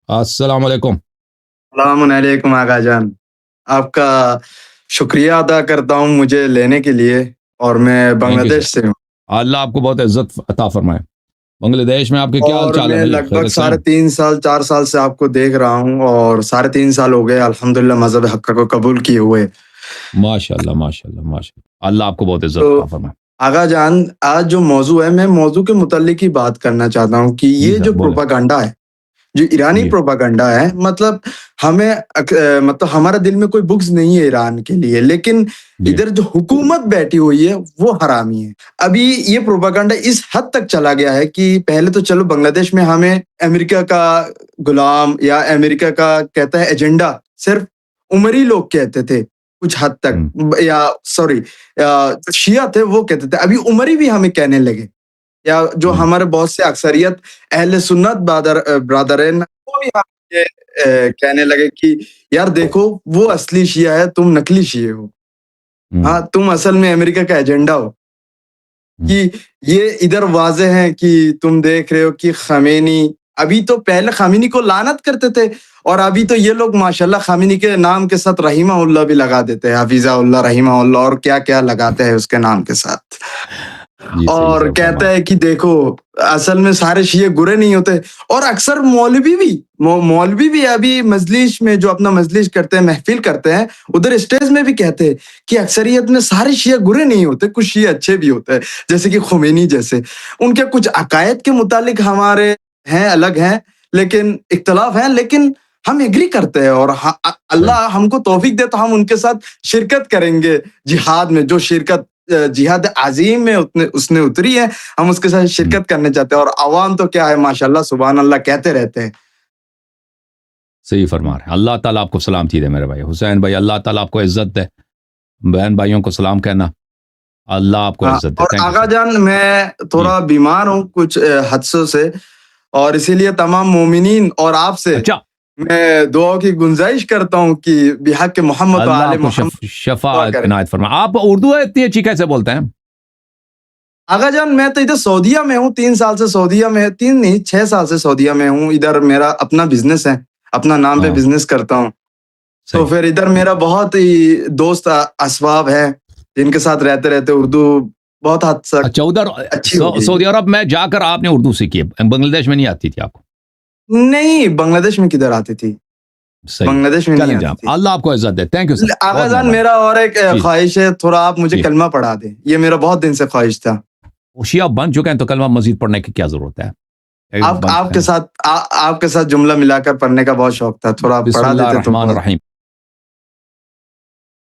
السلام علیکم. السلام علیکم آغا جان. آپ کا شکریہ ادا کرتا ہوں مجھے لینے کے لیے، اور میں بنگلہ تھینک یو دیش سر. سے ہوں، اللہ آپ کو بہت عزت عطا فرمائے. بنگلہ دیش میں آپ کے کیا حال اور چال ہے میں بھائی؟ لگ بگ خیریت سے ہیں؟ 3.5 سال 4 سال سے آپ کو دیکھ رہا ہوں، اور 3.5 سال ہو گئے الحمدللہ مذہب حق کو قبول کیے ہوئے. ماشاء اللہ ماشاء اللہ ماشاء اللہ. اللہ آپ کو بہت عزت تو عطا فرمائے. آغا جان، آج جو موضوع ہے، میں موضوع کے متعلق ہی بات کرنا چاہتا ہوں کہ جی یہ سر جو بولیں. پروپاگنڈا ہے، جو ایرانی جی پروپاگنڈا ہے، مطلب ہمیں مطلب ہمارا دل میں کوئی بغض نہیں ہے ایران کے لیے، لیکن جی ادھر جو حکومت بیٹھی ہوئی ہے وہ حرامی ہے. ابھی یہ پروپاگنڈا اس حد تک چلا گیا ہے کہ پہلے تو چلو بنگلہ دیش میں ہمیں امریکہ کا غلام یا امریکہ کا کہتا ہے ایجنڈا صرف عمری لوگ کہتے تھے کچھ حد تک، ہم، یا سوری شیعہ تھے وہ کہتے تھے، ابھی عمری بھی ہمیں کہنے لگے، یا جو ہم، ہمارے بہت سے اکثریت اہل سنت برادرین وہ بھی ہم یہ کہنے لگے کہ یار دیکھو وہ اصلی شیعہ ہے، تم نکلی شیعہ ہو، ہم، ہاں تم اصل میں امریکہ کا ایجنڈا ہو. ہم. کہ یہ ادھر واضح ہے کہ تم دیکھ رہے ہو کہ خمینی، ابھی تو پہلے خامنی کو لعنت کرتے تھے، اور ابھی تو یہ لوگ ماشاءاللہ خامنی کے نام کے ساتھ رحمہ اللہ بھی لگا دیتے ہیں، حفیظہ اللہ رحمہ اللہ، اور کیا کیا لگاتے ہیں اس کے نام کے ساتھ. جی صحیح اور سر کہتا فرمائیں. ہے کہ دیکھو اصل میں سارے شیعہ برے نہیں ہوتے. اور اکثر مولوی بھی ابھی مجلس میں جو اپنا مجلس کرتے ہیں، محفل کرتے ہیں، ادھر اسٹیج میں بھی کہتے ہیں کہ اکثریت میں سارے شیعہ برے نہیں ہوتے، کچھ شیعہ اچھے بھی ہوتے ہیں، جیسے کہ خمینی جیسے. ان کے کچھ عقائد کے متعلق ہمارے ہیں الگ ہیں، لیکن اختلاف ہیں، لیکن ہم ایگری کرتے ہیں، اور صحیح. اللہ ہم کو توفیق دے تو ہم ان کے ساتھ شرکت کریں گے جہاد میں، جو شرکت جہاد عظیم میں اس نے اتری ہے، ہم اس کے ساتھ ہم. شرکت کرنے چاہتے ہیں. اور عوام تو کیا ہے ماشاءاللہ سبحان اللہ کہتے رہتے ہیں. صحیح فرما رہے ہیں. اللہ تعالیٰ آپ کو سلامتی دے میرے بھائی حسین بھائی. اللہ تعالیٰ آپ کو عزت دے. بہن بھائیوں کو سلام کہنا. اللہ آپ کو ہاں، عزت دے. اور تھینک یو آغا سر. جان میں جی تھوڑا بیمار ہوں کچھ حدثوں سے، اور اسی لیے تمام مومنین اور آپ سے اچھا. میں دعا کی گنجائش کرتا ہوں کہ بحق محمد و اللہ آل آپ کو محمد شفا دعا کریں. عنایت فرما. آپ اردو اتنی اچھی کیسے بولتے ہیں؟ آغا جان میں تو ادھر سعودیہ میں ہوں، 3 سال سے سعودیہ میں، 6 سال سے سعودیہ میں ہوں. ادھر میرا اپنا بزنس ہے، اپنا نام پہ ہاں بزنس کرتا ہوں. تو صحیح. پھر ادھر میرا بہت ہی دوست اسباب ہے جن کے ساتھ رہتے رہتے اردو بہت حد تک اچھا ادھر اچھی ہو گئی. سعودی عرب میں جا کر آپ نے اردو سیکھی ہے، بنگلہ دیش میں نہیں آتی تھی آپ کو؟ نہیں، بنگلہ دیش میں کدھر آتی تھی، صحیح. بنگلہ دیش میں نہیں چلیں آتی جناب تھی. اللہ آپ کو عزت دے. Thank you sir. آغا بہت جان مہربانی. میرا اور ایک جی خواہش ہے، تھوڑا آپ مجھے جی. کلمہ پڑھا دیں، یہ میرا بہت دن سے خواہش تھا. شیعہ بن چکے ہیں تو کلمہ مزید پڑھنے کی کیا ضرورت ہے؟ ایک بن آپ چکے کے ہیں. ساتھ آپ کے ساتھ جملہ ملا کر پڑھنے کا بہت شوق تھا، تھوڑا بسم پڑھا اللہ دیتے تو الرحمن بہت. الرحیم.